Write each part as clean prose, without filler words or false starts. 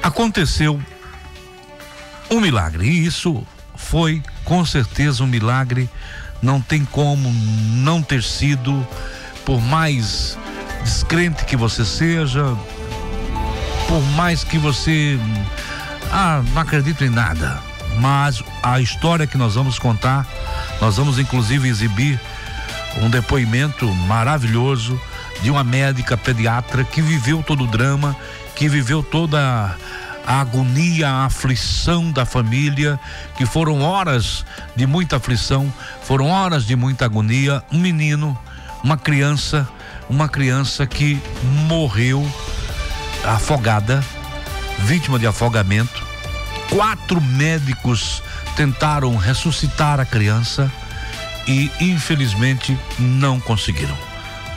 Aconteceu um milagre, e isso foi com certeza um milagre. Não tem como não ter sido, por mais descrente que você seja, por mais que você não acredite em nada, mas a história que nós vamos contar, nós vamos inclusive exibir um depoimento maravilhoso de uma médica pediatra que viveu todo o drama, que viveu toda a agonia, a aflição da família, que foram horas de muita aflição, foram horas de muita agonia. Um menino, uma criança que morreu afogada, vítima de afogamento. 4 médicos tentaram ressuscitar a criança e infelizmente não conseguiram.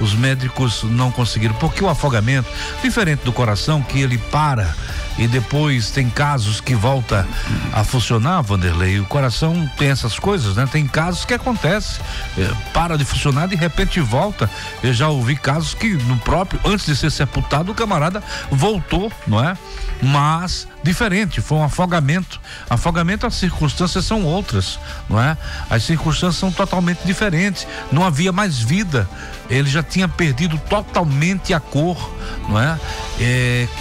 Os médicos não conseguiram, porque o afogamento, diferente do coração, que ele para e depois tem casos que volta a funcionar, Vanderlei, o coração tem essas coisas, né? Tem casos que acontece, para de funcionar, de repente volta. Eu já ouvi casos que no próprio, antes de ser sepultado, o camarada voltou, não é? Mas diferente, foi um afogamento. Afogamento, as circunstâncias são outras, não é? As circunstâncias são totalmente diferentes, não havia mais vida, ele já tinha perdido totalmente a cor, não é?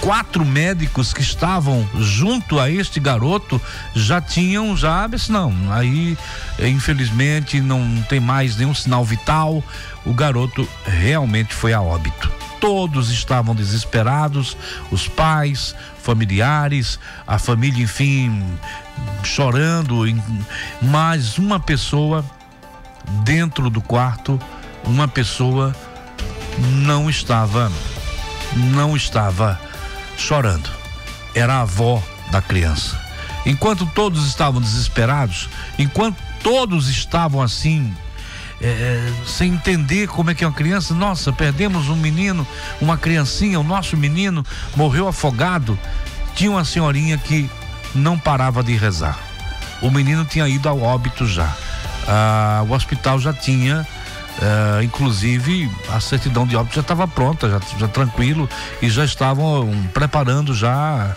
4 médicos que estavam junto a este garoto não, aí infelizmente não tem mais nenhum sinal vital, o garoto realmente foi a óbito. Todos estavam desesperados, os pais, familiares, a família, enfim, chorando, mas uma pessoa dentro do quarto, uma pessoa não estava chorando. Era a avó da criança. Enquanto todos estavam desesperados, enquanto todos estavam assim, sem entender como é que é uma criança, nossa, perdemos um menino, uma criancinha, o nosso menino morreu afogado, tinha uma senhorinha que não parava de rezar. O menino tinha ido ao óbito já. O hospital já tinha, inclusive a certidão de óbito já estava pronta, já tranquilo, e já estavam preparando já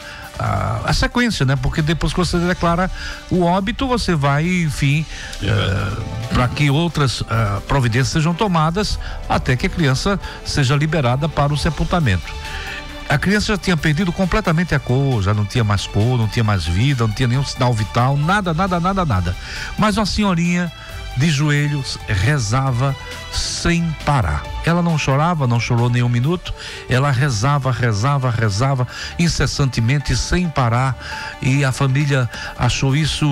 a sequência, né? Porque depois que você declara o óbito, você vai, enfim, para que outras providências sejam tomadas até que a criança seja liberada para o sepultamento. A criança já tinha perdido completamente a cor, já não tinha mais cor, não tinha mais vida, não tinha nenhum sinal vital, nada. Mas uma senhorinha de joelhos rezava sem parar. Ela não chorava, não chorou nem um minuto, ela rezava incessantemente, sem parar, e a família achou isso,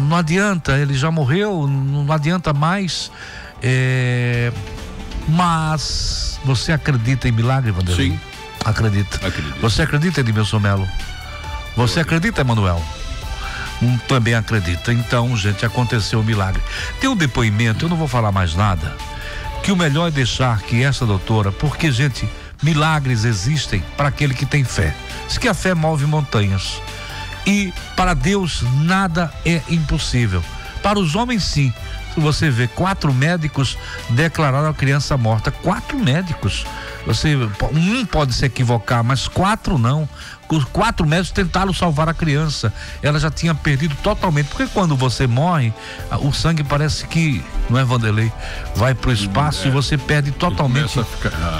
não adianta, ele já morreu, não adianta mais. Mas você acredita em milagre, Vanderlei? Sim. Acredito. Você acredita, Edmilson Melo? Você acredita, Emanuel? Também acredita. Então, gente, aconteceu um milagre. Tem um depoimento, eu não vou falar mais nada, que o melhor é deixar que essa doutora, porque, gente, milagres existem para aquele que tem fé. Diz que a fé move montanhas, e para Deus nada é impossível. Para os homens, sim. Você vê, 4 médicos declararam a criança morta. 4 médicos. Um pode se equivocar, mas 4 não. Os 4 médicos tentaram salvar a criança. Ela já tinha perdido totalmente, porque quando você morre, o sangue parece que, não é, Vanderlei, vai pro espaço e você perde totalmente.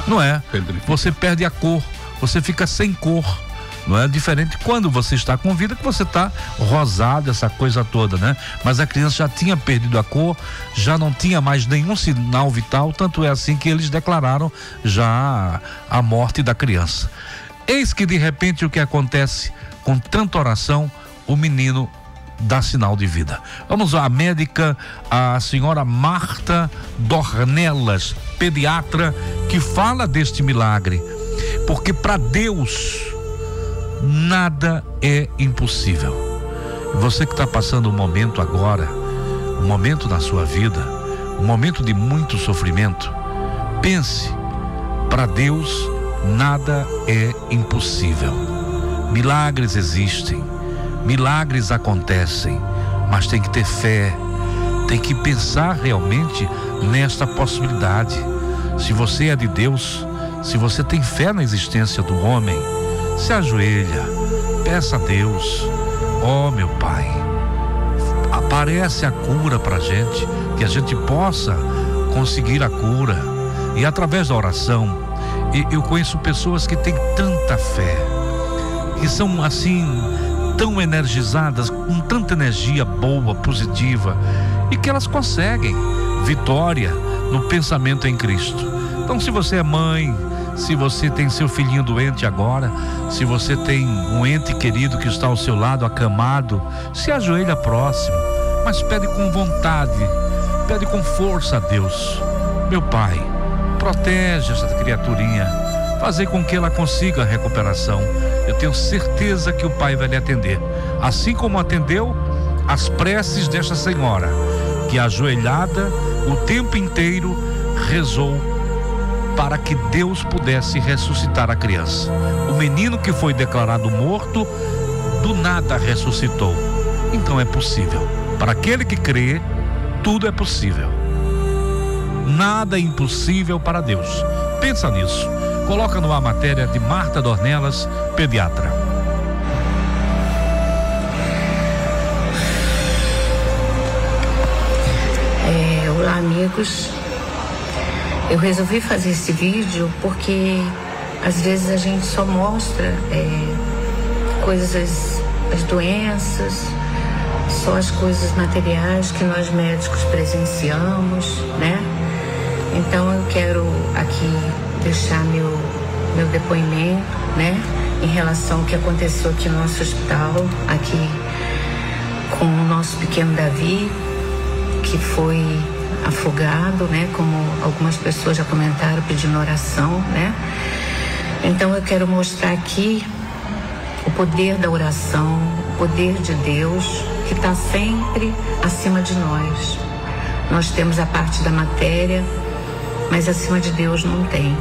Não é? Você perde a cor, você fica sem cor. Não é diferente quando você está com vida, que você está rosado, essa coisa toda, né? Mas a criança já tinha perdido a cor, já não tinha mais nenhum sinal vital, tanto é assim que eles declararam já a morte da criança. Eis que de repente o que acontece, com tanta oração, o menino dá sinal de vida. Vamos à médica, a senhora Marta Dornelas, pediatra, que fala deste milagre, porque para Deus nada é impossível. Você que está passando um momento agora, um momento na sua vida, um momento de muito sofrimento, pense, para Deus nada é impossível. Milagres existem, milagres acontecem, mas tem que ter fé, tem que pensar realmente nesta possibilidade. Se você é de Deus, se você tem fé na existência do homem, Se ajoelha, peça a Deus. Ó, meu Pai, aparece a cura pra gente, que a gente possa conseguir a cura. E através da oração, eu conheço pessoas que têm tanta fé, que são assim, tão energizadas, com tanta energia boa, positiva, e que elas conseguem vitória no pensamento em Cristo. Então, se você é mãe, se você tem seu filhinho doente agora, se você tem um ente querido que está ao seu lado, acamado, se ajoelha próximo, mas pede com vontade, pede com força a Deus. Meu Pai, protege essa criaturinha, fazer com que ela consiga a recuperação. Eu tenho certeza que o Pai vai lhe atender, assim como atendeu as preces desta senhora, que ajoelhada o tempo inteiro rezou para que Deus pudesse ressuscitar a criança. O menino que foi declarado morto, do nada ressuscitou. Então é possível. Para aquele que crê, tudo é possível. Nada é impossível para Deus. Pensa nisso. Coloca no ar a matéria de Marta Dornelas, pediatra. Olá, amigos. Eu resolvi fazer esse vídeo porque às vezes a gente só mostra coisas, as doenças, só as coisas materiais que nós médicos presenciamos, né? Então eu quero aqui deixar meu depoimento, né? Em relação ao que aconteceu aqui no nosso hospital, aqui com o nosso pequeno Davi, que foi afogado, né? Como algumas pessoas já comentaram, pedindo oração, né? Então eu quero mostrar aqui o poder da oração, o poder de Deus, que está sempre acima de nós. Nós temos a parte da matéria, mas acima de Deus não tem.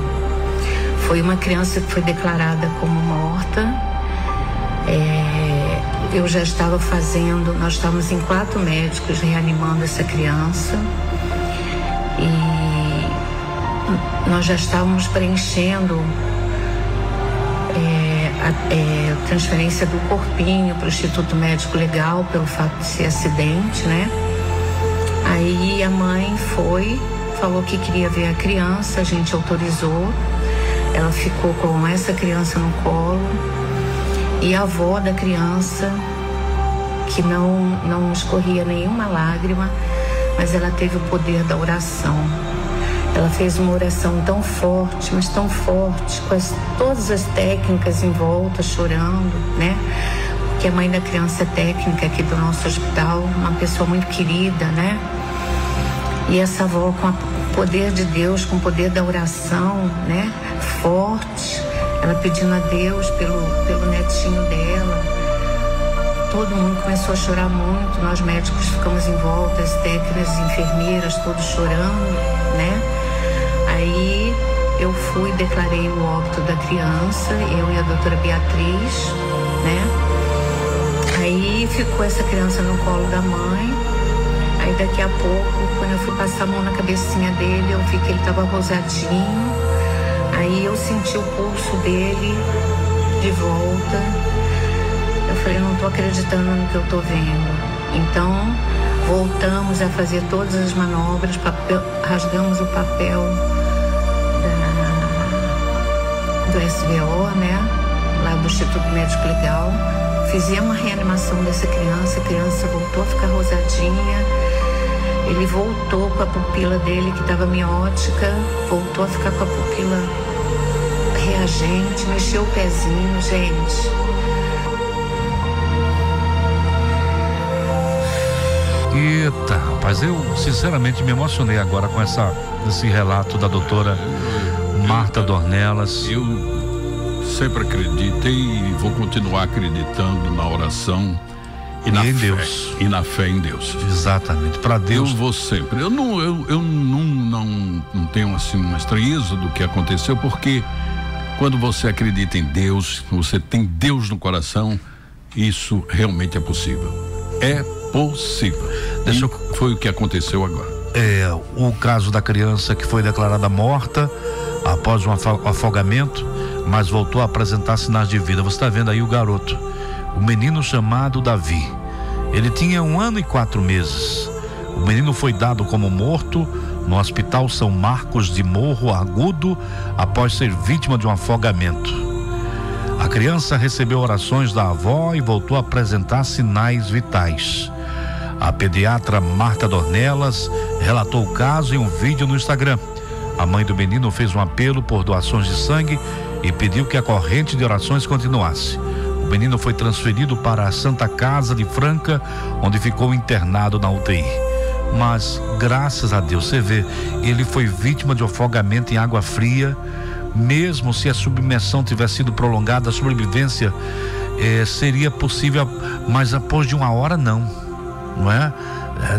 Foi uma criança que foi declarada como morta. Eu já estava fazendo, nós estávamos em 4 médicos reanimando essa criança e nós já estávamos preenchendo a transferência do corpinho para o Instituto Médico Legal pelo fato de ser acidente, né? Aí a mãe falou que queria ver a criança, a gente autorizou, ela ficou com essa criança no colo e a avó da criança, que não escorria nenhuma lágrima, mas ela teve o poder da oração. Ela fez uma oração tão forte, mas tão forte, com todas as técnicas em volta, chorando, né? Porque a mãe da criança é técnica aqui do nosso hospital, uma pessoa muito querida, né? E essa avó, com o poder de Deus, com o poder da oração, né? Forte, ela pedindo a Deus pelo netinho dela. Todo mundo começou a chorar muito, nós médicos ficamos em volta, as técnicas, as enfermeiras, todos chorando, né? Aí eu fui, declarei o óbito da criança, eu e a doutora Beatriz, né? Aí ficou essa criança no colo da mãe. Aí daqui a pouco, quando eu fui passar a mão na cabecinha dele, eu vi que ele estava rosadinho. Aí eu senti o pulso dele de volta. Eu falei, não estou acreditando no que eu estou vendo. Então, voltamos a fazer todas as manobras, rasgamos o papel do SBO, né? Lá do Instituto Médico Legal. Fizemos a reanimação dessa criança, a criança voltou a ficar rosadinha. Ele voltou com a pupila dele, que estava miótica, voltou a ficar com a pupila reagente, mexeu o pezinho, gente. Eita, rapaz, eu sinceramente me emocionei agora com esse relato da doutora Marta Dornelas. Eu sempre acreditei e vou continuar acreditando na oração e na fé, Deus. E na fé em Deus. Exatamente, para Deus. Eu vou sempre. Eu não tenho assim uma estranheza do que aconteceu, porque quando você acredita em Deus, você tem Deus no coração, isso realmente é possível. É possível. Foi o que aconteceu agora. O caso da criança que foi declarada morta, após um afogamento, mas voltou a apresentar sinais de vida. Você está vendo aí o garoto, o menino chamado Davi. Ele tinha 1 ano e 4 meses. O menino foi dado como morto no Hospital São Marcos de Morro Agudo após ser vítima de um afogamento. A criança recebeu orações da avó e voltou a apresentar sinais vitais. A pediatra Marta Dornelas relatou o caso em um vídeo no Instagram. A mãe do menino fez um apelo por doações de sangue e pediu que a corrente de orações continuasse. O menino foi transferido para a Santa Casa de Franca, onde ficou internado na UTI. Mas, graças a Deus, você vê, ele foi vítima de afogamento em água fria. Mesmo se a submersão tivesse sido prolongada, a sobrevivência seria possível, mas depois de 1 hora não é?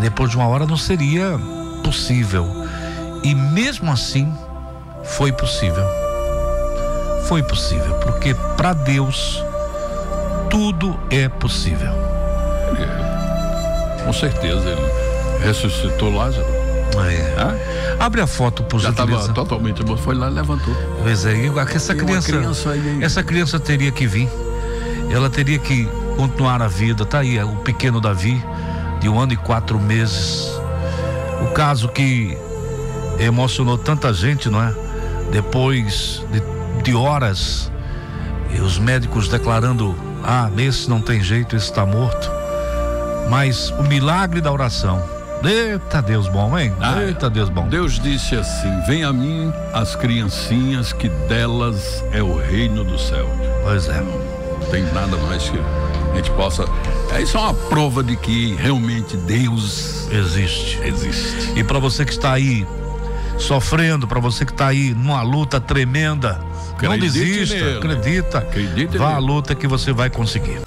Depois de 1 hora não seria possível. E mesmo assim, foi possível. Foi possível, porque para Deus tudo é possível. Com certeza, ele ressuscitou Lázaro. Abre a foto, por gentileza. Já estava totalmente morto, foi lá e levantou. Pois é, essa criança teria que vir. Ela teria que continuar a vida. Tá aí o pequeno Davi, de 1 ano e 4 meses. O caso que emocionou tanta gente, não é? Depois de horas, e os médicos declarando: esse não tem jeito, esse está morto. Mas o milagre da oração. Eita Deus bom, hein? Eita Deus bom. Deus disse assim: vem a mim as criancinhas, que delas é o reino do céu. Pois é. Não tem nada mais que a gente possa. Isso é uma prova de que realmente Deus existe. Existe. E para você que está aí sofrendo, para você que está aí numa luta tremenda, não desista, acredita. Vá à luta que você vai conseguir.